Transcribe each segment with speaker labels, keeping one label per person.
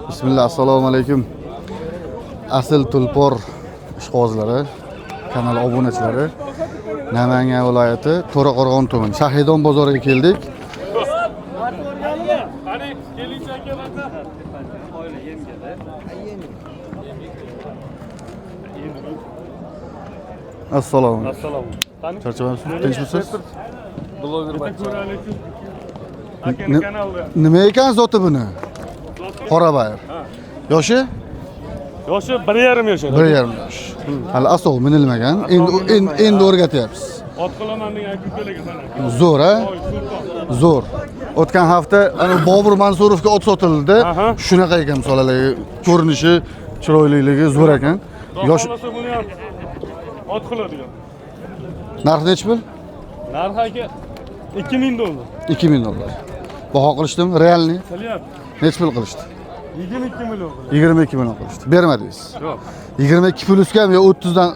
Speaker 1: Bismillah, assalomu alaykum. Asl tulpor ishqibozlari, kanal obunachilari. Namangan viloyati To'raqo'rg'on tumani Shahidon bozoriga keldik. Assalomu alaykum.
Speaker 2: Assalomu.
Speaker 1: Charchamayapsiz? Tinchmisiz?
Speaker 2: Bloger bachcha.
Speaker 1: Nima ekan zoti buni? Qorabayir. Yoshi?
Speaker 2: Yoshi 1,5 yosh.
Speaker 1: 1,5 yosh. Hali asov minilmagan. Endi o'rgatyapsiz.
Speaker 2: Ot qilaman degan ko'kalaga mana.
Speaker 1: Zo'r, ha? Zo'r. O'tgan hafta ana Bobur Mansurovga ot sotildi. Shunaqa ekan misolalagi ko'rinishi, chiroyliligi zo'r ekan.
Speaker 2: Yosh buni ham ot qiladigan.
Speaker 1: Narxi nechi pul?
Speaker 2: Narxi aka $2000.
Speaker 1: 2000 dollar. Baho qilishdimi? Realni?
Speaker 2: Qilyapti.
Speaker 1: Nechi pul qilishdi?
Speaker 2: 22 million.
Speaker 1: 22 million qilishdi. Bermadingiz.
Speaker 2: Yo'q.
Speaker 1: 22 pluskam yo 30 dan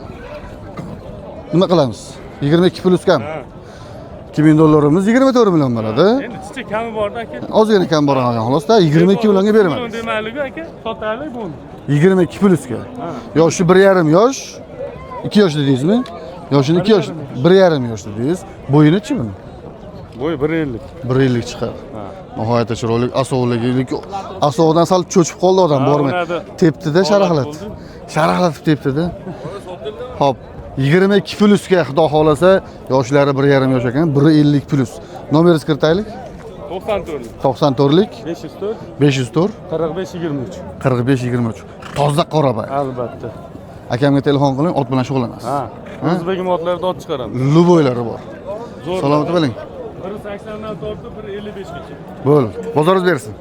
Speaker 1: nima qilamiz? 22 pluskam. 2000 dollarimiz 24 million bo'ladi.
Speaker 2: Endi kichik kami bor-da aka.
Speaker 1: Ozgina kam bor ekan, xolos-da 22 millionga bermaymiz.
Speaker 2: Demaligi aka, sotaylik buni.
Speaker 1: 22 pluska. Yoshi 1,5 yosh. 2 yosh dedingizmi? Yoshini 2 yosh, 1,5 yosh dedingiz. Bo'yini-chi buni?
Speaker 2: Bo'yi 1,50.
Speaker 1: 1,50 chiqadi. Nihoyatda chiroyli, asovligilik. Asovdan sal cho'chib qoldi odam, bormi? Tepdi-da, sharaqlatdi. Sharaqlatib tepdi-da. Xo'p, 22 pluska xudo xolasa, yoshlari 1,5 yosh ekan, 1,50 plus. Nomeringizni kiritaylik.
Speaker 2: 94.
Speaker 1: 94lik
Speaker 2: 504
Speaker 1: 504
Speaker 2: 4523.
Speaker 1: 4523. Toza qorabay.
Speaker 2: Albatta.
Speaker 1: Akamga telefon qiling, ot bilan shug'ullanasiz.
Speaker 2: Ha. O'zbegim otlarda ot chiqaramiz.
Speaker 1: Luboylari bor.
Speaker 2: Zo'r.
Speaker 1: Salomat bo'ling.
Speaker 2: 180 dan tortib 155 gacha.
Speaker 1: Bo'l. Bozoringiz bersin.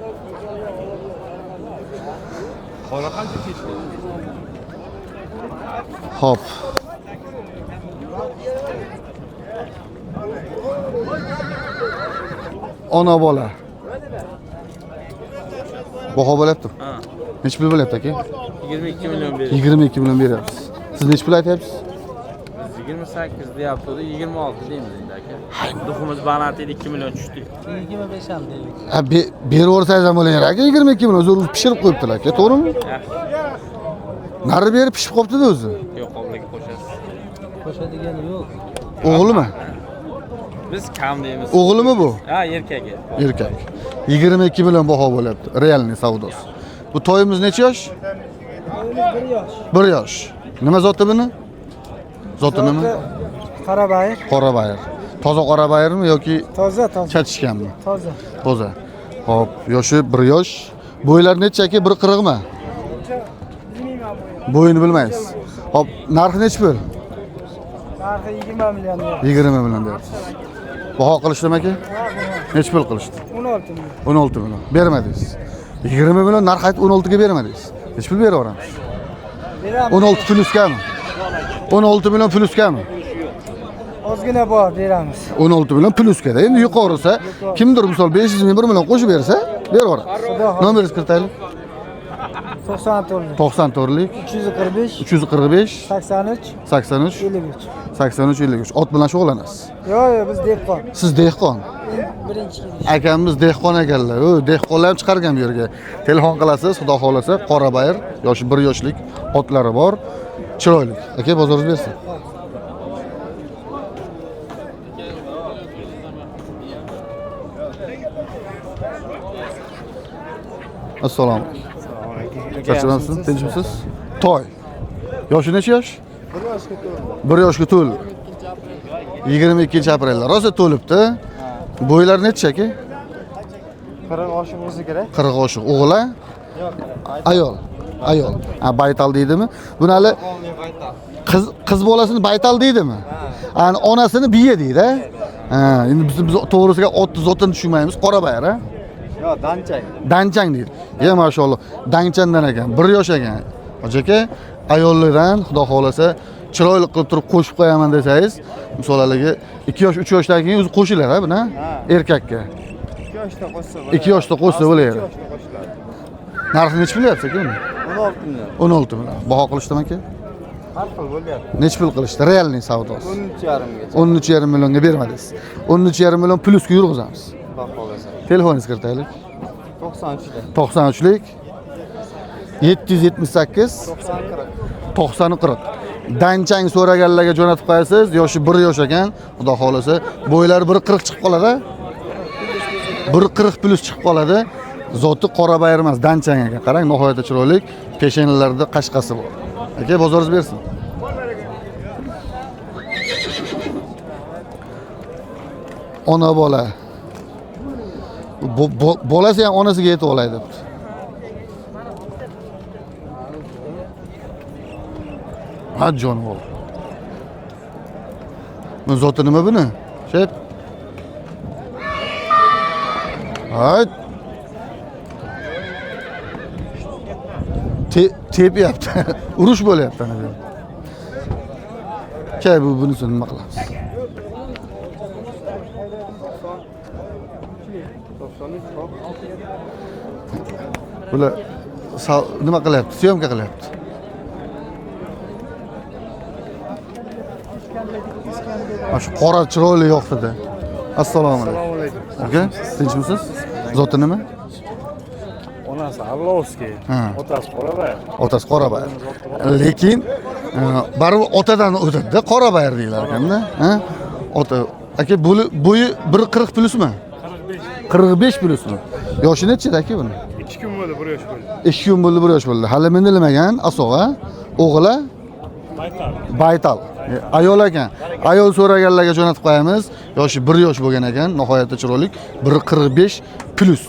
Speaker 2: Qora qancha ketdi?
Speaker 1: Hop. Ona bola. Baho bo'lyapti.
Speaker 3: Ha.
Speaker 1: Necha pul bo'lyapti aka?
Speaker 3: 22 million berdi.
Speaker 1: 22 million beryapsiz. Siz necha pul aytyapsiz?
Speaker 3: Biz 28 deyapti, 26 deymiz endi aka. Duximiz baland edi, 2 million tushdi. 25 ham deylik.
Speaker 1: Ha, berib o'rsangiz ham bo'laver aka, 22 million o'zi pishirib qo'yibdilar aka, to'g'rimi? Nari berib pishib qolibdi-da o'zi.
Speaker 3: Yo'q, oldagi qo'shasiz. Qo'shadigan yo'q.
Speaker 1: O'g'limi?
Speaker 3: Biz kam deymiz.
Speaker 1: O'g'limi bu?
Speaker 3: Ha, erkagi.
Speaker 1: Erkak. 22 million baho bo'lyapti. Realniy savdosi. Bu toyimiz necha yosh?
Speaker 4: 1 yosh.
Speaker 1: 1 yosh. Nima zoti buni? Zoti nima?
Speaker 4: Qorabayir.
Speaker 1: Qorabayir. Toza qorabayirmi yoki
Speaker 4: Toza.
Speaker 1: chatishganmi?
Speaker 4: Toza.
Speaker 1: Toza. Hop, yoshi 1 yosh. Bo'ylari necha aka? 1,40 mi? Bo'yini bilmaysiz. Hop, narxi necha pul?
Speaker 4: Narxi 20 million.
Speaker 1: 20 million deyapsiz. Baho qilishdimi aka? Necha pul qilishdi?
Speaker 4: 16 million.
Speaker 1: 16 million. Bermadingiz. 20 million narx aytib 16 ga bermadingiz. Necha pul beraveramiz?
Speaker 4: Beramiz.
Speaker 1: 16 pluskami? 16 million pluskami?
Speaker 4: Ozgina bor, beramiz.
Speaker 1: 16 million pluskada. Endi yuqorisi kimdir misol 500 ming 1 million qo'shib bersa, beraveramiz. Nomeringizni kiritaylik.
Speaker 4: 94.
Speaker 1: 94lik
Speaker 4: 345
Speaker 1: 345
Speaker 4: 83
Speaker 1: 83
Speaker 4: 53.
Speaker 1: 83 53. Ot bilan shug'ullanasiz.
Speaker 4: Yo'q, biz dehqon.
Speaker 1: Siz dehqon.
Speaker 4: Birinchi kelish.
Speaker 1: Akamiz dehqon ekanlar. Dehqonlar ham chiqargan bu yerga. Telefon qilasiz, xudo xolasa, Qorabayir, yoshi 1 yoshlik otlari bor. Chiroyli. Aka, bozoringiz bersin. Assalomu alaykum. Charchamayapsizmi? Tinchmisiz? Toy. Yoshi necha yosh? 1 yoshga to'ldi. 22-aprelda rosa to'libdi. Bo'ylari necha aka?
Speaker 4: 40 oshiq bo'lsa kerak.
Speaker 1: 40 oshiq. O'g'il-a? Ayol. Ayol. Ha, baytal deydimi? Buni hali qiz bolasini baytal deydimi? Ani onasini biya deydi. Ha, endi biz to'g'risiga otni zotini tushunmaymiz. Qorabayir, ha?
Speaker 4: Yo'q, danchang.
Speaker 1: Danchang deydi. Ya mashalloh, dangchandan ekan. 1 yosh ekan. Hoji aka, ayollardan xudo xolasa chiroyli qilib turib qo'shib qo'yaman desangiz, misolaligi 2 yosh, 3 yoshdan keyin o'zi qo'shilar, ha, buni, erkakka.
Speaker 4: 2 yoshda qo'shsa.
Speaker 1: 2 yoshda qo'shsa bo'laveradi. Narxi necha bo'lyapti aka uni?
Speaker 4: 16 million.
Speaker 1: 16 million. Baho qilishdimi aka?
Speaker 4: Har xil bo'lyapti.
Speaker 1: Necha pul qilishdi? Realniy savdosi.
Speaker 4: 13,5 gacha.
Speaker 1: 13,5 millionga bermadingiz. 13,5 million plusga yurg'izamiz.
Speaker 4: Baholasa.
Speaker 1: Telefoningizni kiritaylik.
Speaker 4: 93da.
Speaker 1: 93lik 778 90 40. Danchang so'raganlarga jo'natib qo'yasiz. Yoshi 1 yosh ekan, xudo xolasa. Bo'ylari 140 chiqib qoladi. 140 plus chiqib qoladi. Zoti qora bayir emas, danchang ekan. Qarang, nihoyatda chiroyli. Peshonalarida qashqasi bor. Aka, bozoringiz bersin. Ona bola. Bolasi ham onasiga yetib olay debdi. Ha jonivor. Bu zoti nima buni? Shep. Hayt. Tep yaptı. Urush bo'lyapti ana bu. Kay bu bunisini nima qilamiz? Bular nima qilyapti? Syomka qilyapti. Shu qora chiroyli yoqdi-da. Assalomu alaykum. Aka, tinchmisiz? Zoti nima?
Speaker 2: Onasi Arlovskiy. Otasi Qorabayir.
Speaker 1: Otasi Qorabayir. Lekin baribir otadan o'tadi-da, Qorabayir deylar ekanda. Ha? Ota. Aka, bo'yi 140 plusmi? 45 plusmi? Yoshi nechida aka buni?
Speaker 2: 2 kun bo'ldi, 1 yosh bo'ldi.
Speaker 1: 2 kun bo'ldi, 1 yosh bo'ldi. Hali minilmagan asog'a. O'g'li Baytal. Ayol ekan. Ayol so'raganlarga jo'natib qo'yamiz. Yoshi 1 yosh bo'lgan ekan, nihoyatda chiroyli. 145 plus.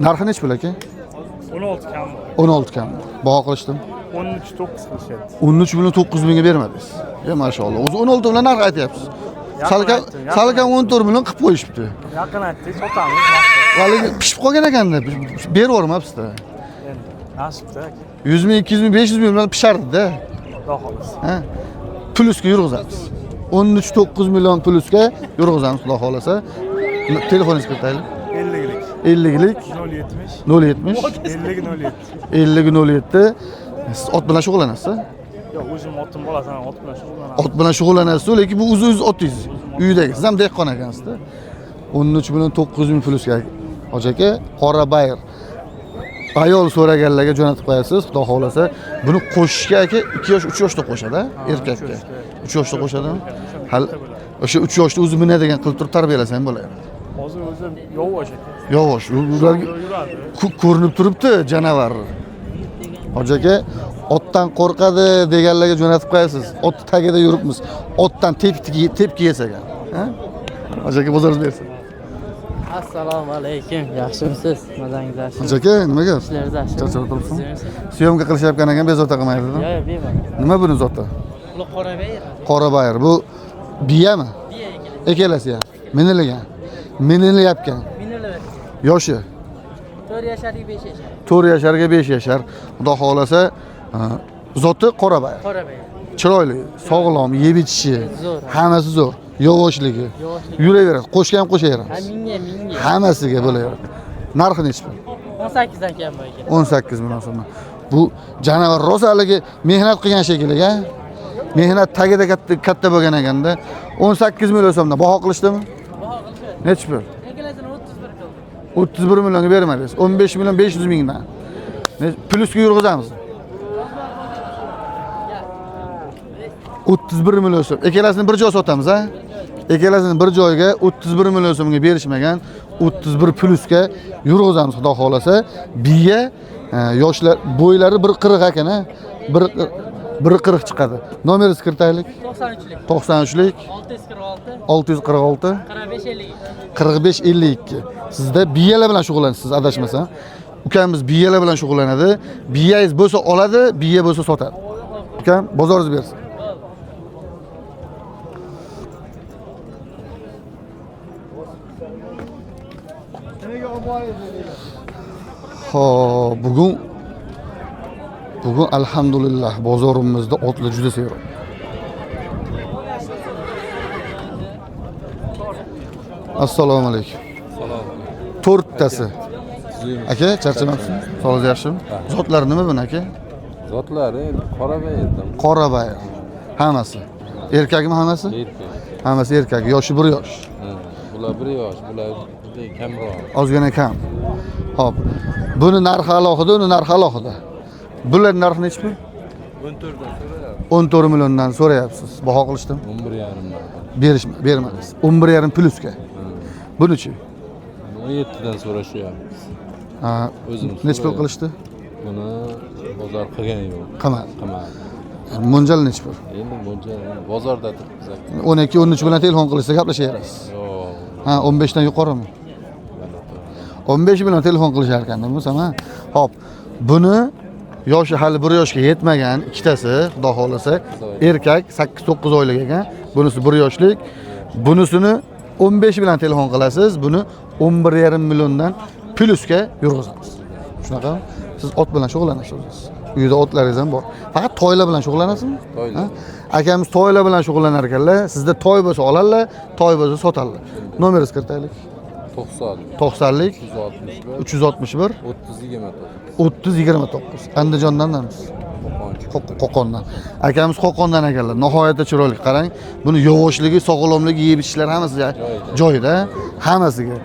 Speaker 1: Narxi nech pul aka?
Speaker 2: 16 kam.
Speaker 1: 16 kam. Baho qilishdim.
Speaker 2: 13.9 qilishyapti.
Speaker 1: 13 million 900 mingga bermadingiz. Ya mashallah. O'zi 16 bilan narx aytyapsiz. Salkam 14 million qilib qo'yishibdi.
Speaker 2: Yaqin aytdik, sotamiz.
Speaker 1: Haligi pishib qolgan ekanda, berib yubormabsiz-da.
Speaker 2: Nasibda aka.
Speaker 1: 100 ming, 200 ming, 500 ming bilan pishardi-da.
Speaker 2: Xudo xolasa.
Speaker 1: Ha? Plusga yurg'izamiz. 13.9 million plusga yurg'izamiz, xudo xolasa. Telefoningizni kiritaylik. 50lik
Speaker 2: 070
Speaker 1: 070
Speaker 2: 50
Speaker 1: 50 07. Siz ot bilan shug'ullanasiz?
Speaker 2: Yo'q, o'zim otim bolasan, ot bilan shug'ullanaman.
Speaker 1: Ot bilan shug'ullanasiz, lekin bu o'z otingiz. Uydagi. Siz ham dehqon ekansizda. 13 million 900 ming plusga hoji aka, Qorabayir. Ayol so'raganlarga jo'natib qo'yasiz, xudo xolasa. Buni qo'shishga aka 2 yosh, 3 yoshda qo'shadi, erkakka. 3 yoshda qo'shadimi? Hali o'sha 3 yoshda o'zi minadigan qilib turib tarbiyalasang bo'ladi.
Speaker 2: Hozir o'zim yo'vosh aka.
Speaker 1: Yovosh, ularga ko'rinib turibdi janavar. Hoji aka, otdan qo'rqadi deganlarga jo'natib qo'yasiz. Ot tagida yuribmiz. Otdan tepki yesak ham. Ha? Hoji aka, bozoringiz bersin.
Speaker 5: Assalomu alaykum. Yaxshimisiz? Mazangiz yaxshimi?
Speaker 1: Hoji aka, nima gap?
Speaker 5: Ishlaringiz yaxshimi?
Speaker 1: Charchab turibsiz? Syomka qilishayotgan ekan, bezovta qilmaydimi?
Speaker 5: Yo'q, bemayin.
Speaker 1: Nima buni zoti?
Speaker 5: Bular Qorabayir.
Speaker 1: Qorabayir. Bu biyami?
Speaker 5: Biya ekan.
Speaker 1: Ekalasi ham. Minilagan. Minilayotgan.
Speaker 5: Minilar.
Speaker 1: Yoshi
Speaker 5: 4 yasharga 5 yashar.
Speaker 1: 4 yasharga 5 yashar. Xudo xolasa, zoti Qorabayir.
Speaker 5: Qorabayir.
Speaker 1: Chiroyli, sog'lom, yeb ichishi,
Speaker 5: Zo'r.
Speaker 1: hammasi zo'r. Yovoshligi. Yuraveradi, qo'shgan ham qo'shaveramiz.
Speaker 5: Ha, minga.
Speaker 1: Hammasiga bo'laveradi. Narxi nechi pul?
Speaker 5: 18 dan kam bu ekan.
Speaker 1: 18 million so'm. Bu janavar rosa haligi mehnat qilgan shekilli-ga. Mehnat tagida katta bo'lgan ekanda 18 million so'mdan baho qilishdimi?
Speaker 5: Baho qilishadi.
Speaker 1: Nechi pul?
Speaker 5: Egalasini 31 qildi.
Speaker 1: 31 millionga bermadingiz. 15 million 500 mingdan. Plusga yurg'izamiz. 31 million so'm. Ekalasini bir joy sotamiz, ha? Ekalasini bir joyga 31 million so'mga berishmagan, 31 plusga yurg'izamiz, xudo xolasa. Biya yoshlar bo'ylari 140 ekan, ha? 140 chiqadi. Nomeringizni kiritaylik.
Speaker 5: 93lik.
Speaker 1: 93lik
Speaker 5: 646
Speaker 1: 646
Speaker 5: 45 52.
Speaker 1: 45 52. Sizda biyalar bilan shug'ullanasiz, adashmasam. Ukamiz biyalar bilan shug'ullanadi. Biyangiz bo'lsa oladi, biya bo'lsa sotadi. Ukam, bozoringiz bersin. Xo'p, bugun alhamdulillah bozorimizda otlar juda seroq. Assalomu alaykum. To'rttasi. Aka, charchamabsiz? Sog'ligingiz yaxshimi? Zotlari nima buni aka?
Speaker 4: Zotlari Qorabayirdan.
Speaker 1: Qorabayir. Hammasi. Erkakmi hammasi?
Speaker 4: Erkak.
Speaker 1: Hammasi erkak. Yoshi 1 yosh.
Speaker 4: Bular 1 yosh, bular kamroq.
Speaker 1: Ozgina kam. Hop. Buni narxi alohida, uni narxi alohida. Bular narxi nechi pul? 14 milliondan so'rayapsiz. Baho qilishdim.
Speaker 4: 11,5
Speaker 1: Bermadingiz. 11,5 plyusga. Bunichi?
Speaker 4: 17dan so'rashyapmiz.
Speaker 1: Ha,
Speaker 4: O'zimiz
Speaker 1: nechi pul
Speaker 4: so'rayapmiz.
Speaker 1: qilishdi?
Speaker 4: Buni bozor qilgan yo'q.
Speaker 1: Qilmadi.
Speaker 4: Qilmadi.
Speaker 1: Mo'ljal nechi pul?
Speaker 4: Endi mo'ljal bozorda turibmiz aka.
Speaker 1: 12-13 bilan telefon qilishsa gaplashaverasiz.
Speaker 4: Yo'q.
Speaker 1: Ha, 15 dan yuqorimi? 15 bilan telefon qilishar ekanda bo'lsa-ma. Xo'p, buni yoshi hali 1 yoshga yetmagan ikkitasi, xudo xolasa, erkak 8-9 oylik ekan. Bunisi 1 yoshlik. Bunisini 15 bilan telefon qilasiz. Buni 11,5 milliondan plyusga yurg'izamiz. Shunaqa? Siz ot bilan shug'ullanasiz. Uyda otlaringiz ham bor. Faqat toylar bilan shug'ullanasizmi?
Speaker 4: Toylar.
Speaker 1: Akamiz toylar bilan shug'ullanar ekanlar. Sizda toy bo'lsa oladilar, toy bo'lsa sotadilar. Nomeringizni kiritaylik. 90lik 361 3029. Andijondanmiz. Qo'qondan. Akamiz Qo'qondan ekanlar. Nihoyatda chiroyli. Qarang, buni yovoshligi, sog'lomligi, yeb ichishlar hammasi joyida, hammasiga.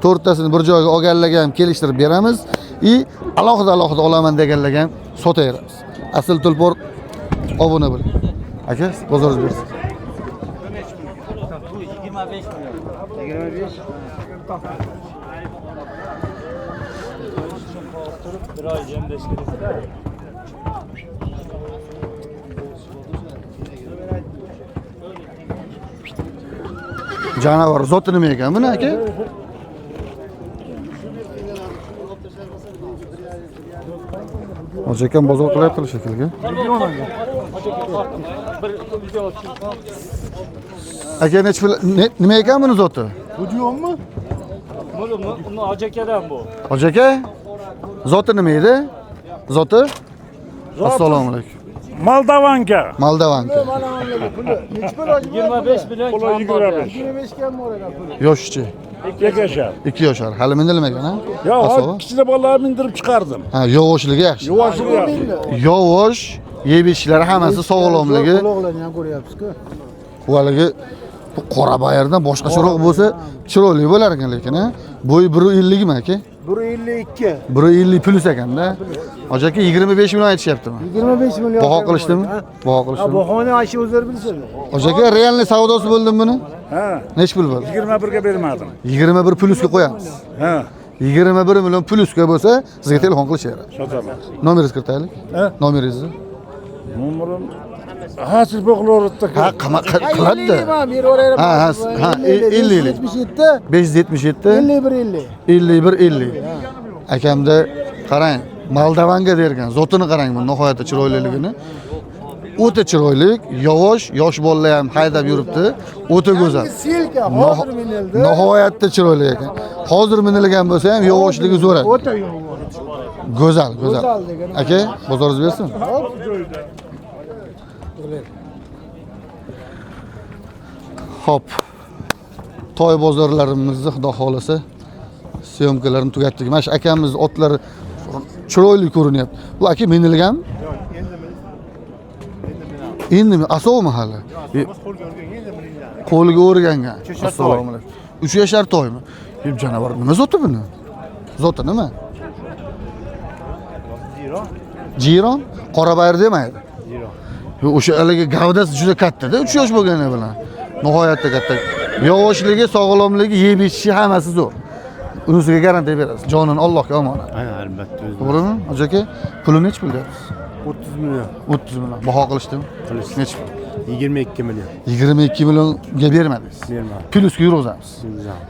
Speaker 1: To'rttasini bir joyga olganlarga ham kelishtirib beramiz. Alohida olaman deganlarga ham sotaveramiz. Asl tulpor obuna bo'ling. Aka, bozoringiz bersin.
Speaker 3: 25 million. 25.
Speaker 2: Bir oy yemlashga
Speaker 1: Janavar zoti nima ekan buni aka? Hozirkan bozor qilyaptilar shekilga. Aka nima ekan buni zoti?
Speaker 2: Bu diyormi? Uni Hojakadan bu.
Speaker 1: Hojaka? Zoti nima edi? Zoti? Assalomu alaykum.
Speaker 2: Moldavanka.
Speaker 1: Moldavanka.
Speaker 2: 25 million kam bor. 25 kam bor ekan puli.
Speaker 1: Yoshchi.
Speaker 2: 2 yoshar.
Speaker 1: 2 yoshar. Hali minilmagan ha?
Speaker 2: Yo'q, kichkina bolalarni mindirib chiqardim.
Speaker 1: Ha, yovoshligi yaxshi.
Speaker 2: Yo'voshlik yaxshi.
Speaker 1: Yovosh, yeb ichishlari hammasi sog'lomligi.
Speaker 2: Quloqlarni ham ko'ryapsiz-ku.
Speaker 1: Bu haligi bu qora bayardan boshqacharoq bo'lsa chiroyli bo'lar ekan lekin ha. Bo'yi 1.50 mi aka?
Speaker 2: 1.52.
Speaker 1: 1.50 plyus ekanda. Hoji aka 25 million aytishyaptimi?
Speaker 2: 25 million.
Speaker 1: Baho qilishdimi? Baho qilishdimi?
Speaker 2: Bahoni ashi o'zlari bilishadi.
Speaker 1: Hoji aka realniy savdosi bo'ldimi buni?
Speaker 2: Ha.
Speaker 1: Nech pul bo'ldi?
Speaker 2: 21 ga bermadim.
Speaker 1: 21 plyusga qo'yamiz.
Speaker 2: Ha.
Speaker 1: 21 million plyusga bo'lsa sizga telefon qilishaveradi.
Speaker 2: Sotaman.
Speaker 1: Nomeringizni kiritaylik.
Speaker 2: Ha?
Speaker 1: Nomeringizni.
Speaker 2: Nomerim Hasil bog'lorida.
Speaker 1: Ha, qiladi. Ha, 50. 577 51 50. Akamda qarang, Moldavanga dergan. Zotini qarang, bu nihoyatda chiroyliligini. O'ta chiroyli, yosh bolalar ham haydab yuribdi. O'ta go'zal.
Speaker 2: Silka hozir minildi.
Speaker 1: Nihoyatda chiroyli ekan. Hozir minilgan bo'lsa ham yovoshligi zo'r.
Speaker 2: O'ta yo'q.
Speaker 1: Go'zal. Aka, bozoringiz bersin. Hop. Toy bozorlarimizni xudo xolasa syomkalarini tugatdik. Mana shu akamiz otlari chiroyli ko'rinyapti. Bu aka minilganmi? Endi asovmi hali? Qo'liga o'rgangan. Assalomu alaykum. 3 yoshar toymi? Yeb janavar nima zoti buni? Zoti nima? Jiron? Qora bayir demaydi. O'sha haligi gavdasi juda katta-da, 3 yosh bo'lgani bilan. Nihoyatda katta. Yovoshligi, sog'lomligi, yeb ichishi hammasi zo'r. Unisiga garantiya berasiz. Jonini Allohga omonat.
Speaker 2: Albatta.
Speaker 1: To'g'rimi? Hoji aka, puli nech pul deyapsiz?
Speaker 2: 30 million.
Speaker 1: 30 million. Baho qilishdimi? Nech pul?
Speaker 2: 22 million.
Speaker 1: 22 millionga bermadingiz.
Speaker 2: Bermadim.
Speaker 1: Plyusga yurg'izamiz.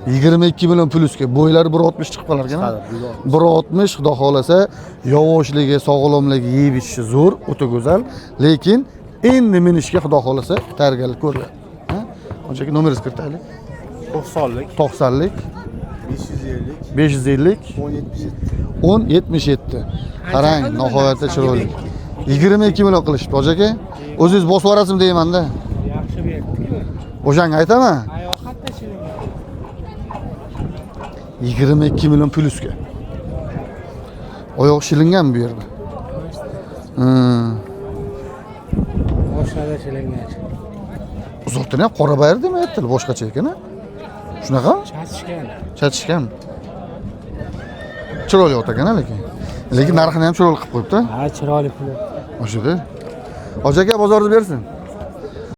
Speaker 1: 22 million plyusga. Bo'ylari 1.60 chiqib qolar ekan. 1.60 xudo xolasa, yovoshligi, sog'lomligi, yeb ichishi zo'r, o'ta go'zal, lekin endi minishga xudo xolasa tayyorgarlik ko'ryapti. Ha? Hoji aka, nomeringizni kiritaylik.
Speaker 2: 90lik.
Speaker 1: 90lik
Speaker 2: 550
Speaker 1: 550 1077. Qarang, nihoyatda chiroyli. 22 million qilishibdi, hoji aka. O'zingiz bosib yuborasizmi deyman-da.
Speaker 2: yaxshi berdi-ku.
Speaker 1: O'shanga aytaman.
Speaker 2: Ayoq qatda shilingan.
Speaker 1: 22 million plyusga. Oyoq shilingan bu yerda.
Speaker 2: Boshqada shilingan.
Speaker 1: Zotini ham qora bayir demayaptilar, boshqacha ekan-a. Shunaqa?
Speaker 2: Chachishgan.
Speaker 1: Chachishgan. Chiroyli ot ekan lekin. Lekin narxini ham chiroyli qilib qo'yibdi.
Speaker 2: Ha, chiroyli puli.
Speaker 1: O'shada. Hoji aka bozorda bersin.